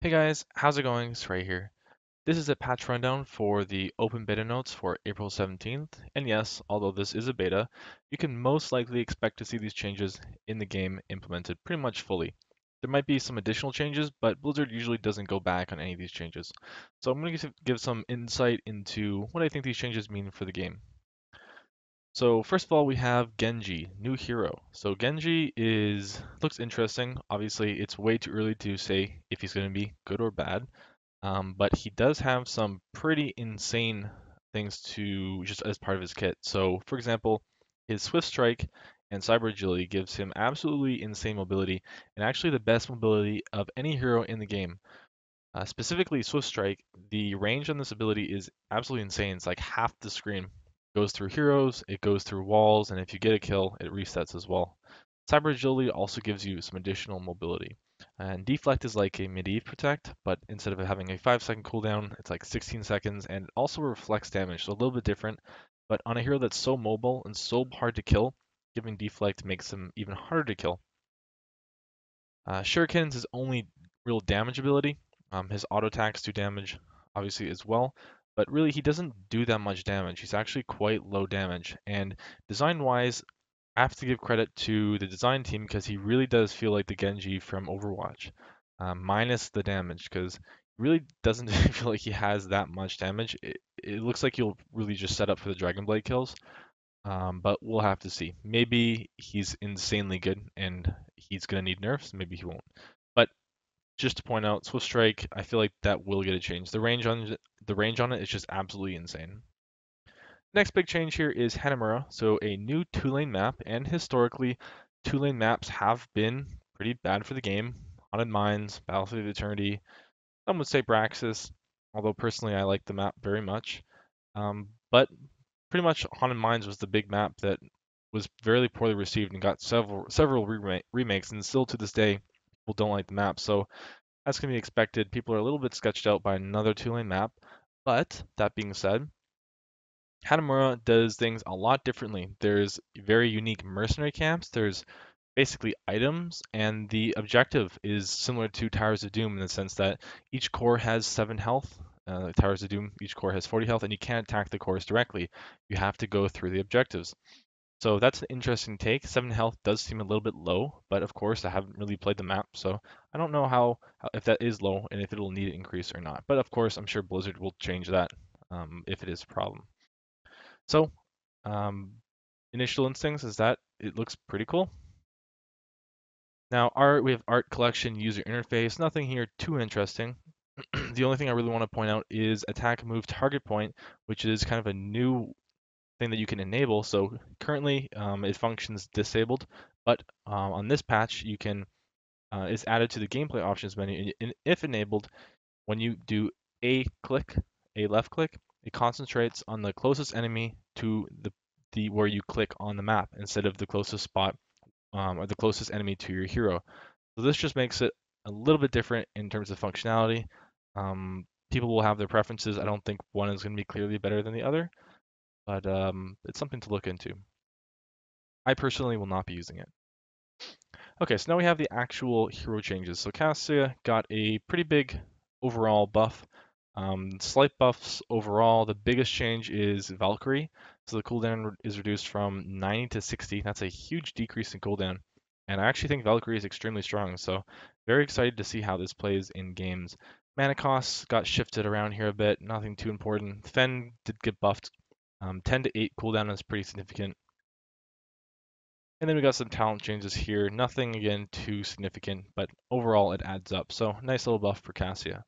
Hey guys, how's it going? Srey here. This is a patch rundown for the open beta notes for April 17th, and yes, although this is a beta, you can most likely expect to see these changes in the game implemented pretty much fully. There might be some additional changes, but Blizzard usually doesn't go back on any of these changes. So I'm going to give some insight into what I think these changes mean for the game. So first of all, we have Genji, new hero. So Genji looks interesting. Obviously, it's way too early to say if he's going to be good or bad. But he does have some pretty insane things to just as part of his kit. So, for example, his Swift Strike and Cyber Agility gives him absolutely insane mobility, and actually the best mobility of any hero in the game. Specifically, Swift Strike, the range on this ability is absolutely insane. It's like half the screen. It goes through heroes, it goes through walls, and if you get a kill, it resets as well. Cyber Agility also gives you some additional mobility. And Deflect is like a Medivh Protect, but instead of it having a 5-second cooldown, it's like 16 seconds, and it also reflects damage, so a little bit different. But on a hero that's so mobile and so hard to kill, giving Deflect makes him even harder to kill. Shuriken's his only real damage ability. His auto attacks do damage, obviously, as well, but really he doesn't do that much damage. He's actually quite low damage, and design-wise, I have to give credit to the design team because he really does feel like the Genji from Overwatch, minus the damage, because he really doesn't feel like he has that much damage. It looks like he'll really just set up for the Dragon Blade kills, but we'll have to see. Maybe he's insanely good and he's gonna need nerfs. Maybe he won't. But just to point out, Swift Strike, I feel like that will get a change. The range on it is just absolutely insane. Next big change here is Hanamura, so a new two-lane map, and historically, two-lane maps have been pretty bad for the game. Haunted Mines, Battlefield of Eternity, some would say Braxis, although personally I like the map very much. But pretty much Haunted Mines was the big map that was very poorly received and got several remakes, and still to this day, people don't like the map. So as can be expected, people are a little bit sketched out by another two-lane map. But that being said, Hanamura does things a lot differently. There's very unique mercenary camps. There's basically items, and the objective is similar to Towers of Doom in the sense that each core has 7 health. Towers of Doom, each core has 40 health, and you can't attack the cores directly. You have to go through the objectives. So that's an interesting take. 7 health does seem a little bit low, but of course I haven't really played the map, so I don't know how if that is low and if it'll need to increase or not. But of course, I'm sure Blizzard will change that if it is a problem. So um, initial instincts is that it looks pretty cool. Now, art, we have art collection, user interface, nothing here too interesting. The only thing I really want to point out is attack move target point, which is kind of a new thing that you can enable. So currently it functions disabled, but on this patch you can it's added to the gameplay options menu. And if enabled, when you do a click, a left click, it concentrates on the closest enemy to the where you click on the map instead of the closest spot or the closest enemy to your hero. So this just makes it a little bit different in terms of functionality. People will have their preferences. I don't think one is going to be clearly better than the other, but it's something to look into. I personally will not be using it. Okay, so now we have the actual hero changes. So Cassia got a pretty big overall buff. Slight buffs overall. The biggest change is Valkyrie. So the cooldown is reduced from 90 to 60. That's a huge decrease in cooldown. And I actually think Valkyrie is extremely strong. So very excited to see how this plays in games. Mana costs got shifted around here a bit. Nothing too important. Fen did get buffed. 10 to 8 cooldown is pretty significant. And then we got some talent changes here. Nothing, again, too significant, but overall it adds up. So nice little buff for Cassia.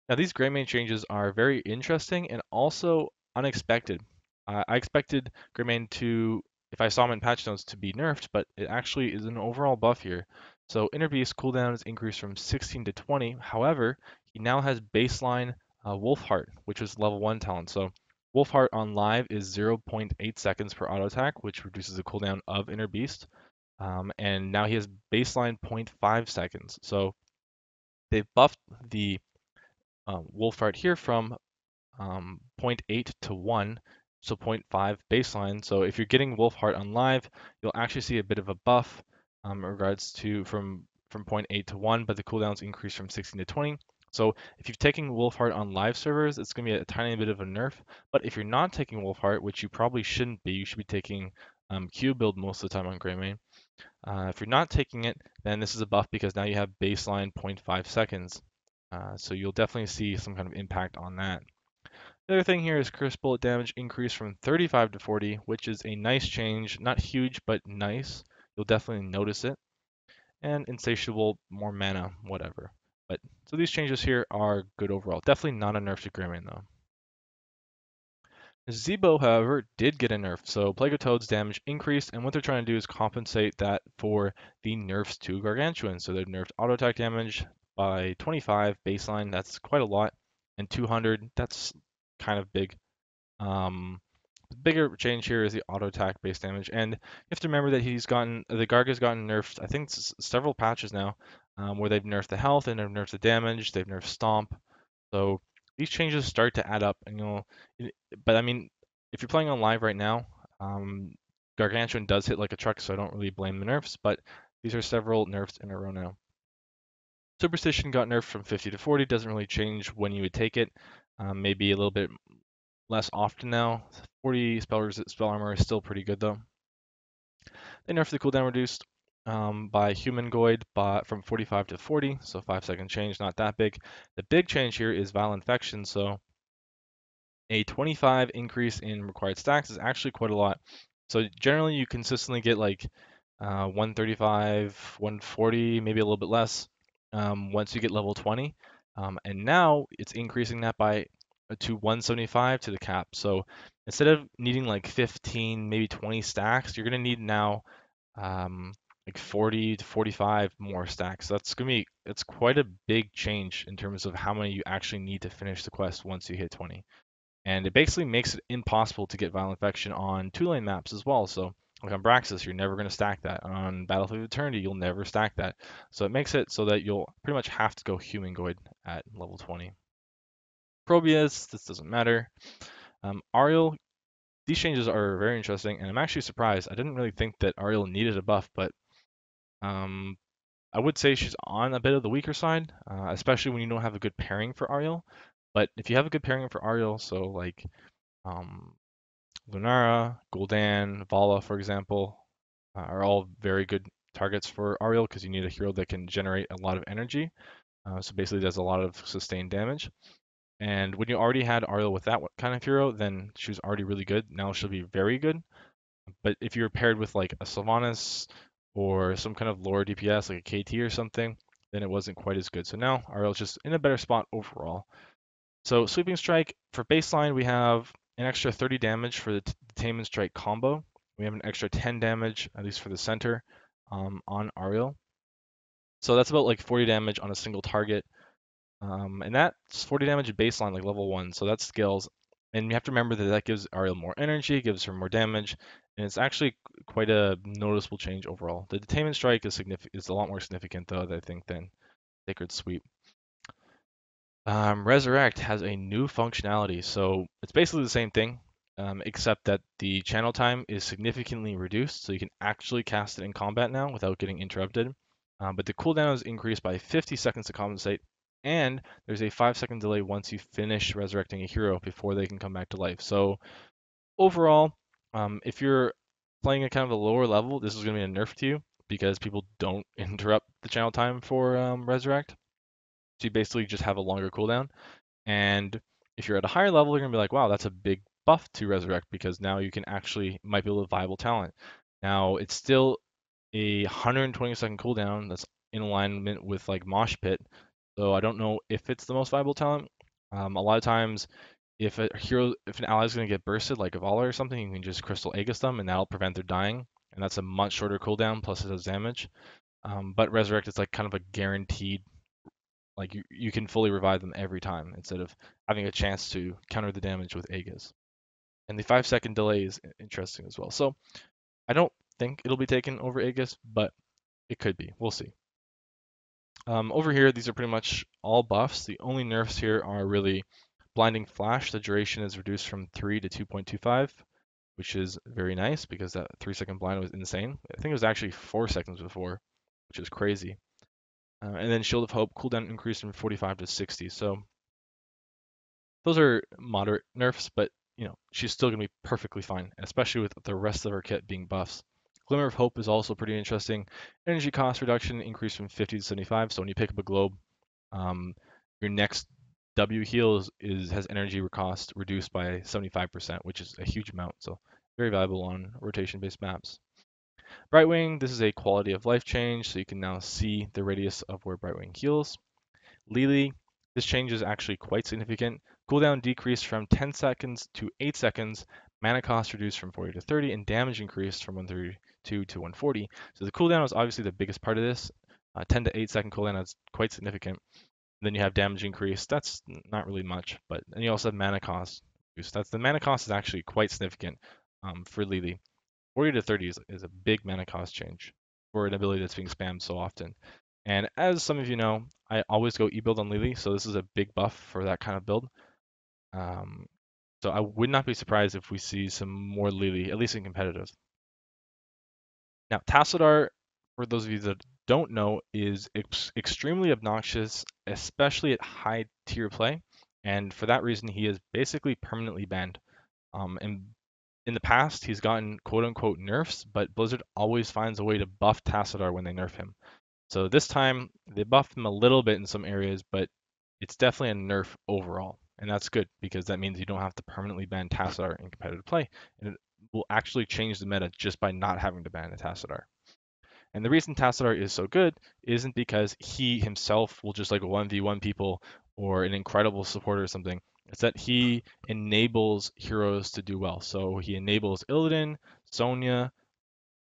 Now these Greymane changes are very interesting and also unexpected. I expected Greymane to, if I saw him in patch notes, to be nerfed, but it actually is an overall buff here. So Inner Beast cooldown is increased from 16 to 20. However, he now has baseline Wolfheart, which was level 1 talent. So Wolfheart on live is 0.8 seconds per auto attack, which reduces the cooldown of Inner Beast. And now he has baseline 0.5 seconds. So they've buffed the Wolfheart here from 0.8 to 1, so 0.5 baseline. So if you're getting Wolfheart on live, you'll actually see a bit of a buff in regards to from from 0.8 to 1, but the cooldowns increase from 16 to 20. So if you're taking Wolfheart on live servers, it's going to be a tiny bit of a nerf. But if you're not taking Wolfheart, which you probably shouldn't be, you should be taking Q build most of the time on Greymane. If you're not taking it, then this is a buff because now you have baseline 0.5 seconds. So you'll definitely see some kind of impact on that. The other thing here is crisp bullet damage increased from 35 to 40, which is a nice change. Not huge, but nice. You'll definitely notice it. And insatiable, more mana, whatever. But so these changes here are good overall. Definitely not a nerf to Greymane though. Nazeebo, however, did get a nerf, so Plague of Toads damage increased, and what they're trying to do is compensate that for the nerfs to Gargantuan. So they've nerfed auto attack damage by 25 baseline, that's quite a lot, and 200, that's kind of big. The bigger change here is the auto attack base damage, and you have to remember that the Garga's gotten nerfed. I think several patches now, where they've nerfed the health and they've nerfed the damage. They've nerfed stomp, so these changes start to add up. And but I mean, if you're playing on live right now, Gargantuan does hit like a truck, so I don't really blame the nerfs. But these are several nerfs in a row now. Superstition got nerfed from 50 to 40. Doesn't really change when you would take it. Maybe a little bit less often now. 40 spell armor is still pretty good though. They nerfed the cooldown reduced by Humanoid from 45 to 40, so 5-second change, not that big. The big change here is Vile Infection, so a 25 increase in required stacks is actually quite a lot. So generally you consistently get like 135, 140, maybe a little bit less once you get level 20. And now it's increasing that by to 175 to the cap. So instead of needing like 15, maybe 20 stacks, you're gonna need now like 40 to 45 more stacks. So it's quite a big change in terms of how many you actually need to finish the quest once you hit 20. And it basically makes it impossible to get Vile Infection on 2-lane maps as well. So like on Braxis, you're never going to stack that. On Battlefield of Eternity, you'll never stack that. So it makes it so that you'll pretty much have to go Humanoid at level 20. Probius, this doesn't matter. Auriel, these changes are very interesting, and I'm actually surprised. I didn't really think that Auriel needed a buff, but I would say she's on a bit of the weaker side, especially when you don't have a good pairing for Auriel. But if you have a good pairing for Auriel, so like um, Lunara, Gul'dan, Vala, for example, are all very good targets for Auriel because you need a hero that can generate a lot of energy. So basically does a lot of sustained damage. And when you already had Auriel with that kind of hero, then she was already really good. Now she'll be very good. But if you're paired with like a Sylvanas or some kind of lower DPS like a KT or something, then it wasn't quite as good. So now Auriel's just in a better spot overall. So Sweeping Strike, for baseline, we have an extra 30 damage for the Tainment Strike combo. We have an extra 10 damage, at least for the center, on Auriel. So that's about like 40 damage on a single target. And that's 40 damage at baseline, like level 1, so that scales. And you have to remember that that gives Auriel more energy, gives her more damage, and it's actually quite a noticeable change overall. The Detainment Strike is a lot more significant, though, I think, than Sacred Sweep. Resurrect has a new functionality, so it's basically the same thing, except that the channel time is significantly reduced, so you can actually cast it in combat now without getting interrupted. But the cooldown is increased by 50 seconds to compensate, and there's a 5-second delay once you finish resurrecting a hero before they can come back to life. So overall, if you're playing at kind of a lower level, this is going to be a nerf to you because people don't interrupt the channel time for resurrect. So you basically just have a longer cooldown. And if you're at a higher level, you're gonna be like, wow, that's a big buff to resurrect because now you can actually might be a viable talent. Now it's still a 120-second cooldown that's in alignment with like Mosh Pit. So I don't know if it's the most viable talent. A lot of times if an ally is gonna get bursted, like a Vala or something, you can just Crystal Aegis them and that'll prevent their dying. And that's a much shorter cooldown, plus it does damage. But Resurrect is like kind of a guaranteed, like you can fully revive them every time instead of having a chance to counter the damage with Aegis. And the 5-second delay is interesting as well. So I don't think it'll be taken over Aegis, but it could be. We'll see. Over here, these are pretty much all buffs. The only nerfs here are really Blinding Flash. The duration is reduced from 3 to 2.25, which is very nice because that 3-second blind was insane. I think it was actually 4 seconds before, which is crazy. And then Shield of Hope cooldown increased from 45 to 60. So those are moderate nerfs, but she's still gonna be perfectly fine, especially with the rest of her kit being buffs. Glimmer of Hope is also pretty interesting. Energy cost reduction increased from 50 to 75. So when you pick up a globe, um, your next W heal has energy cost reduced by 75%, which is a huge amount. So very valuable on rotation-based maps. Brightwing, this is a quality of life change, so you can now see the radius of where Brightwing heals. Lily, this change is actually quite significant. Cooldown decreased from 10 seconds to 8 seconds, mana cost reduced from 40 to 30, and damage increased from 132 to 140. So the cooldown is obviously the biggest part of this. 10 to 8 second cooldown is quite significant. Then you have damage increase. That's not really much, but and you also have mana cost reduced. The mana cost is actually quite significant for Lily. 40 to 30 is a big mana cost change for an ability that's being spammed so often. And as some of you know, I always go E-build on Lily, so this is a big buff for that kind of build. Um, so I would not be surprised if we see some more Lily, at least in competitive. Now, Tassadar, for those of you that don't know, is extremely obnoxious, especially at high tier play. And for that reason, he is basically permanently banned. And in the past, he's gotten quote unquote nerfs, but Blizzard always finds a way to buff Tassadar when they nerf him. So this time, they buffed him a little bit in some areas, but it's definitely a nerf overall. And that's good because that means you don't have to permanently ban Tassadar in competitive play. And it will actually change the meta just by not having to ban a Tassadar. And the reason Tassadar is so good isn't because he himself will just like 1v1 people or an incredible supporter or something. It's that he enables heroes to do well. So he enables Illidan, Sonya,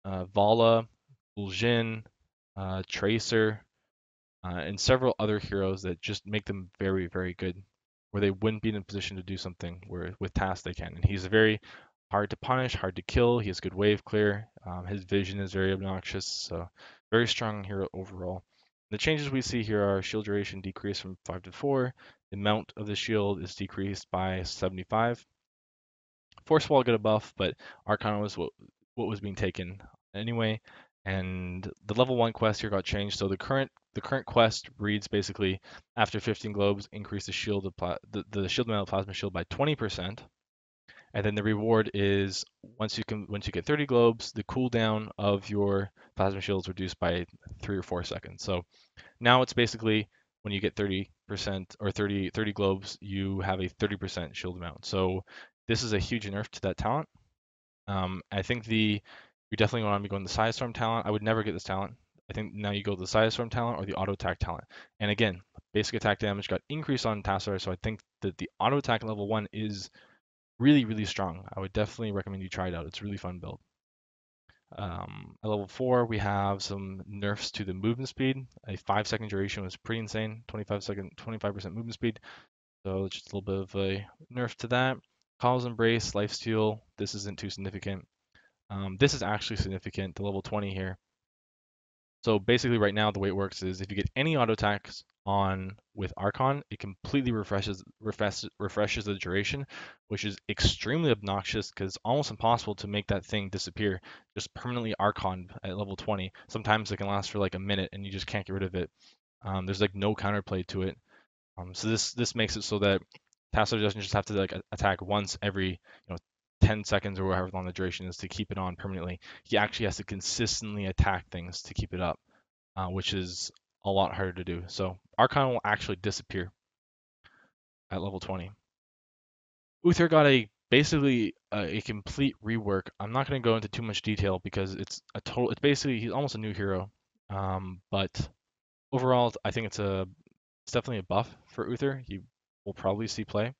Vala, Uljin, Tracer, and several other heroes that just make them very, very good, where they wouldn't be in a position to do something where with tasks they can. And he's very hard to punish, hard to kill. He has good wave clear. His vision is very obnoxious, so very strong hero overall. The changes we see here are shield duration decreased from 5 to 4. The amount of the shield is decreased by 75. Force Wall got a buff, but Arcana was what was being taken anyway. And the level 1 quest here got changed. So the current quest reads basically after 15 globes, increase the shield the shield amount of plasma shield by 20%. And then the reward is once you get 30 globes, the cooldown of your plasma shield is reduced by 3 or 4 seconds. So now it's basically when you get 30% or 30 globes, you have a 30% shield amount. So this is a huge nerf to that talent. I think you definitely want to be going the Side Storm talent. I would never get this talent. I think now you go the Side Storm talent or the auto attack talent. And again, basic attack damage got increased on Tassadar, so I think that the auto attack level 1 is really, really strong. I would definitely recommend you try it out. It's a really fun build. At level 4, we have some nerfs to the movement speed. A 5-second duration was pretty insane. 25% movement speed. So just a little bit of a nerf to that. Call's Embrace, Lifesteal. This isn't too significant. This is actually significant, the level 20 here. So basically right now the way it works is if you get any auto attacks on with Archon, it completely refreshes the duration, which is extremely obnoxious because it's almost impossible to make that thing disappear. Just permanently Archon at level 20. Sometimes it can last for like a minute and you just can't get rid of it. There's like no counterplay to it. So this makes it so that Tassadar doesn't just have to like attack once every 10 seconds or however long the duration is to keep it on permanently. He actually has to consistently attack things to keep it up, which is a lot harder to do. So Archon will actually disappear at level 20. Uther got basically a complete rework. I'm not going to go into too much detail because it's basically he's almost a new hero. But overall, I think it's definitely a buff for Uther. He will probably see play.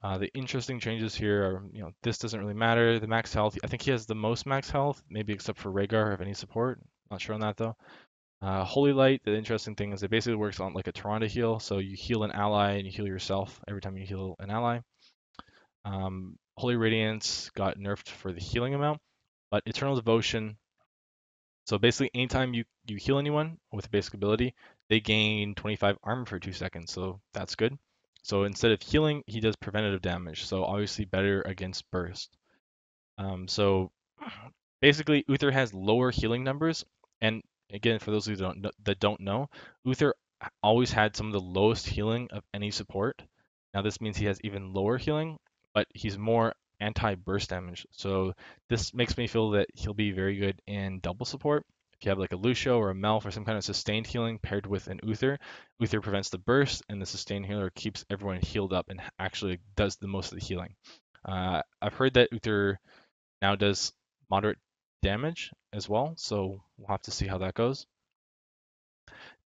The interesting changes here are, this doesn't really matter. The max health, I think he has the most max health, maybe except for Rhaegar of any support. Not sure on that though. Holy Light, the interesting thing is it basically works on like a Toronto heal. So you heal an ally and you heal yourself every time you heal an ally. Holy Radiance got nerfed for the healing amount, but Eternal Devotion, so basically anytime you heal anyone with a basic ability, they gain 25 armor for 2 seconds, so that's good. So instead of healing, he does preventative damage, so obviously better against burst. So basically Uther has lower healing numbers, and again, for those of you that don't know, Uther always had some of the lowest healing of any support. Now this means he has even lower healing, but he's more anti-burst damage. So this makes me feel that he'll be very good in double support. If you have like a Lucio or a Melf or some kind of sustained healing paired with an Uther, Uther prevents the burst, and the sustained healer keeps everyone healed up and actually does the most of the healing. I've heard that Uther now does moderate damage as well, so we'll have to see how that goes.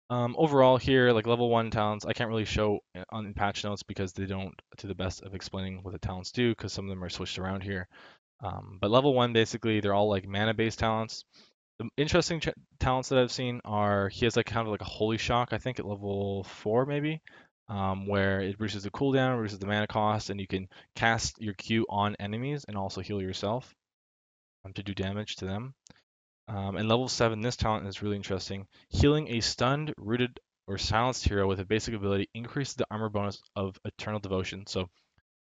Overall here, like level 1 talents, I can't really show on patch notes because they don't do the best of explaining what the talents do because some of them are switched around here. But level 1, basically, they're all like mana-based talents. The interesting talents that I've seen are he has like kind of like a Holy Shock, I think at level 4 maybe, where it reduces the cooldown, reduces the mana cost, and you can cast your Q on enemies and also heal yourself to do damage to them. And level 7, this talent is really interesting. Healing a stunned, rooted, or silenced hero with a basic ability increases the armor bonus of Eternal Devotion. So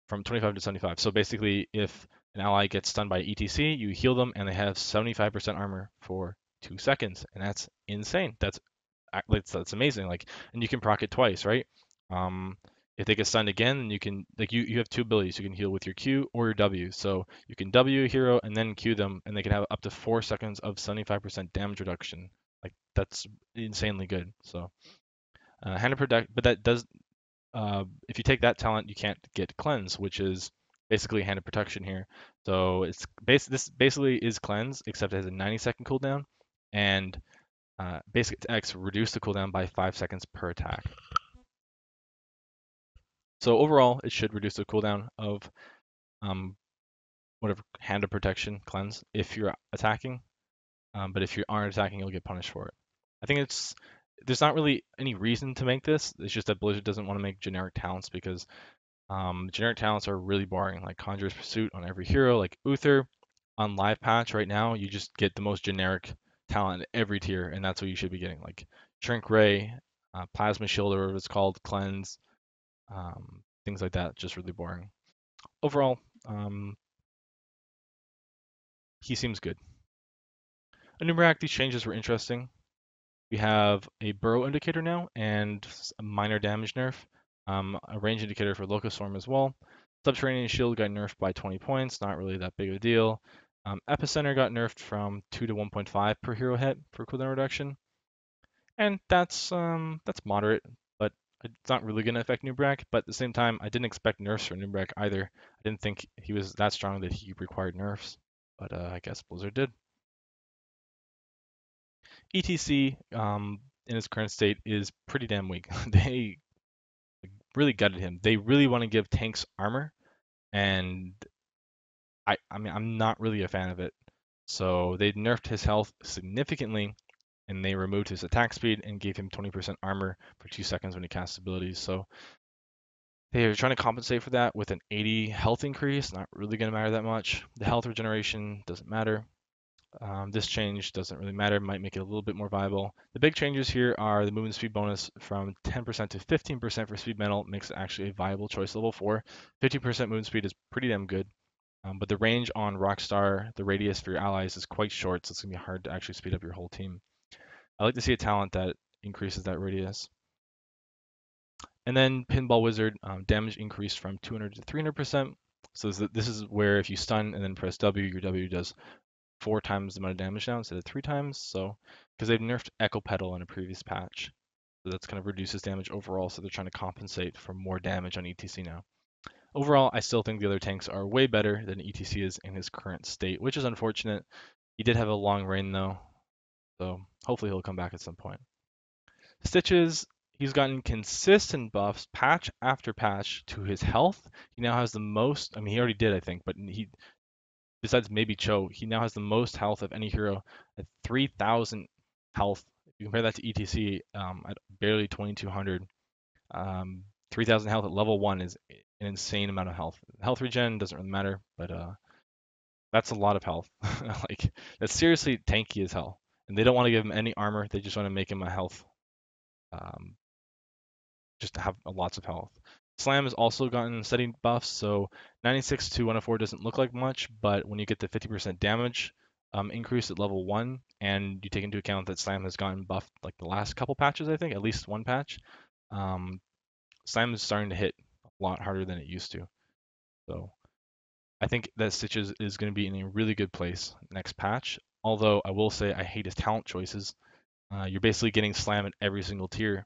from 25 to 75. So basically, if an ally gets stunned by E.T.C, you heal them and they have 75% armor for 2 seconds. And that's insane. That's amazing. Like, and you can proc it twice, right? If they get stunned again, you can like you have two abilities. You can heal with your Q or your W. So you can W a hero and then Q them, and they can have up to 4 seconds of 75% damage reduction. Like that's insanely good. So hand of protect, but that does if you take that talent, you can't get cleanse, which is basically hand of protection here. So this basically is cleanse, except it has a 90-second cooldown, and basic X reduce the cooldown by 5 seconds per attack. So overall, it should reduce the cooldown of whatever hand of protection cleanse if you're attacking. But if you aren't attacking, you'll get punished for it. I think there's not really any reason to make this. It's just that Blizzard doesn't want to make generic talents because generic talents are really boring. Like Conjurer's Pursuit on every hero, like Uther on live patch right now, you just get the most generic talent in every tier, and that's what you should be getting. Like Shrink Ray, Plasma Shield, or whatever it's called, Cleanse, things like that. Just really boring. Overall, he seems good. Anub'arak, these changes were interesting. We have a burrow indicator now and a minor damage nerf. A range indicator for Locust Storm as well. Subterranean Shield got nerfed by 20 points, not really that big of a deal. Epicenter got nerfed from 2 to 1.5 per hero hit for cooldown reduction. And that's moderate, but it's not really going to affect Anub'arak. But at the same time, I didn't expect nerfs for Anub'arak either. I didn't think he was that strong that he required nerfs, but I guess Blizzard did. E.T.C. In his current state is pretty damn weak. They really gutted him. They really want to give tanks armor, and I mean I'm not really a fan of it. So they nerfed his health significantly, and they removed his attack speed and gave him 20% armor for 2 seconds when he casts abilities. So they are trying to compensate for that with an 80 health increase. Not really going to matter that much. The health regeneration doesn't matter. This change doesn't really matter, might make it a little bit more viable. The big changes here are the movement speed bonus from 10% to 15% for speed metal makes it actually a viable choice level 4. 50% movement speed is pretty damn good, but the range on Rockstar, the radius for your allies is quite short, so it's going to be hard to actually speed up your whole team. I like to see a talent that increases that radius. And then Pinball Wizard, damage increased from 200 to 300%. So this is where if you stun and then press W, your W does 4 times the amount of damage now instead of 3 times. So, because they've nerfed Echo Pedal in a previous patch. So that's kind of reduces damage overall. So they're trying to compensate for more damage on E.T.C now. Overall, I still think the other tanks are way better than E.T.C is in his current state, which is unfortunate. He did have a long reign though. So hopefully he'll come back at some point. Stitches, he's gotten consistent buffs patch after patch to his health. He now has the most, I mean, he already did, I think, but he besides maybe Cho, he now has the most health of any hero at 3,000 health. If you compare that to E.T.C at barely 2,200, 3,000 health at level 1 is an insane amount of health. Health regen doesn't really matter, but that's a lot of health. Like, that's seriously tanky as hell. And they don't want to give him any armor, they just want to make him a health, just to have lots of health. Slam has also gotten steady buffs, so 96 to 104 doesn't look like much, but when you get the 50% damage increase at level 1, and you take into account that Slam has gotten buffed like the last couple patches, I think, at least one patch, Slam is starting to hit a lot harder than it used to. So I think that Stitches is going to be in a really good place next patch. Although I will say I hate his talent choices. You're basically getting Slam at every single tier,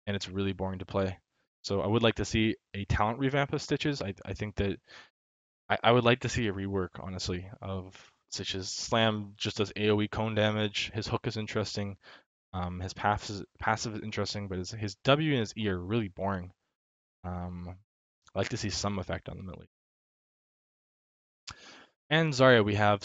and it's really boring to play. So I would like to see a talent revamp of Stitches. I think that I would like to see a rework, honestly, of Stitches. Slam just does AoE cone damage. His hook is interesting. His passive is interesting, but his W and his E are really boring. I like to see some effect on the melee. And Zarya, we have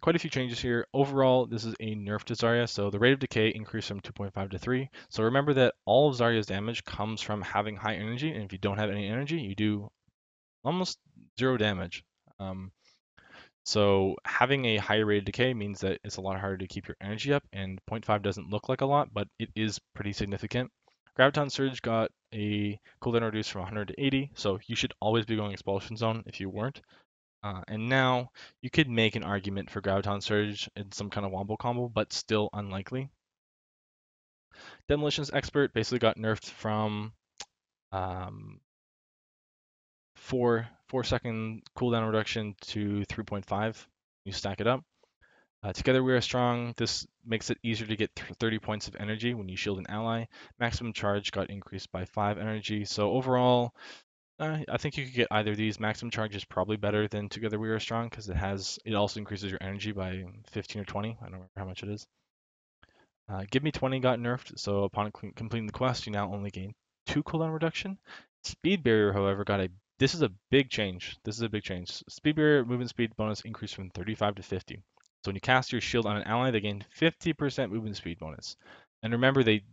quite a few changes here. Overall, this is a nerf to Zarya, so the rate of decay increased from 2.5 to 3. So remember that all of Zarya's damage comes from having high energy, and if you don't have any energy, you do almost 0 damage. So having a higher rate of decay means that it's a lot harder to keep your energy up, and 0.5 doesn't look like a lot, but it is pretty significant. Graviton Surge got a cooldown reduced from 100 to 80, so you should always be going Expulsion Zone if you weren't. And now you could make an argument for Graviton Surge in some kind of wombo combo, but still unlikely. Demolitions Expert basically got nerfed from 4-second cooldown reduction to 3.5. You stack it up. Together we are strong. This makes it easier to get 30 points of energy when you shield an ally. Maximum charge got increased by 5 energy. So overall, I think you could get either of these. Maximum charge is probably better than Together We Are Strong because it also increases your energy by 15 or 20. I don't remember how much it is. Give Me 20 got nerfed, so upon completing the quest, you now only gain 2 cooldown reduction. Speed Barrier, however, this is a big change. This is a big change. Speed Barrier movement speed bonus increased from 35 to 50. So when you cast your shield on an ally, they gain 50% movement speed bonus. And remember, we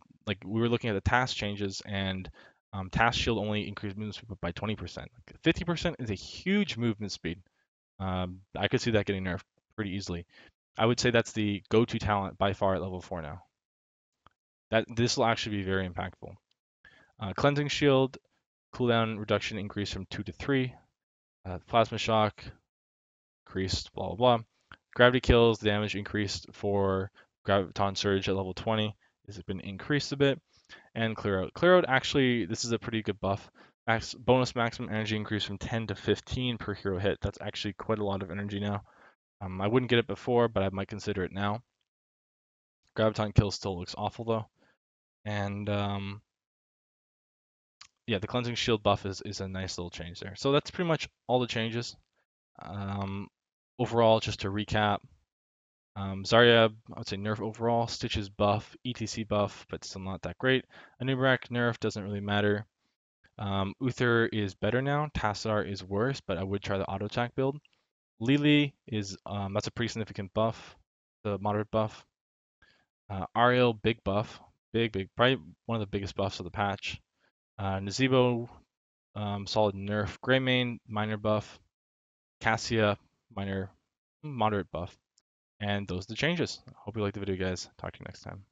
were looking at the task changes, and task shield only increased movement speed by 20%. 50% is a huge movement speed. I could see that getting nerfed pretty easily. I would say that's the go-to talent by far at level 4 now. This will actually be very impactful. Cleansing Shield, cooldown reduction increased from 2 to 3. Plasma Shock increased, blah, blah, blah. Gravity Kills, the damage increased for Graviton Surge at level 20. This has been increased a bit. And Clear Out. Clear Out, actually, this is a pretty good buff. Bonus maximum energy increase from 10 to 15 per hero hit. That's actually quite a lot of energy now. I wouldn't get it before, but I might consider it now. Graviton Kill still looks awful, though. And yeah, the Cleansing Shield buff is a nice little change there. So that's pretty much all the changes. Overall, just to recap, Zarya, I would say nerf overall. Stitches buff, E.T.C buff, but still not that great. Anub'arak nerf doesn't really matter. Uther is better now. Tassadar is worse, but I would try the auto attack build. Lily is that's a pretty significant buff, the moderate buff. Auriel, big buff, big, probably one of the biggest buffs of the patch. Nazeebo, solid nerf. Greymane, minor buff. Cassia, moderate buff. And those are the changes. Hope you liked the video, guys. Talk to you next time.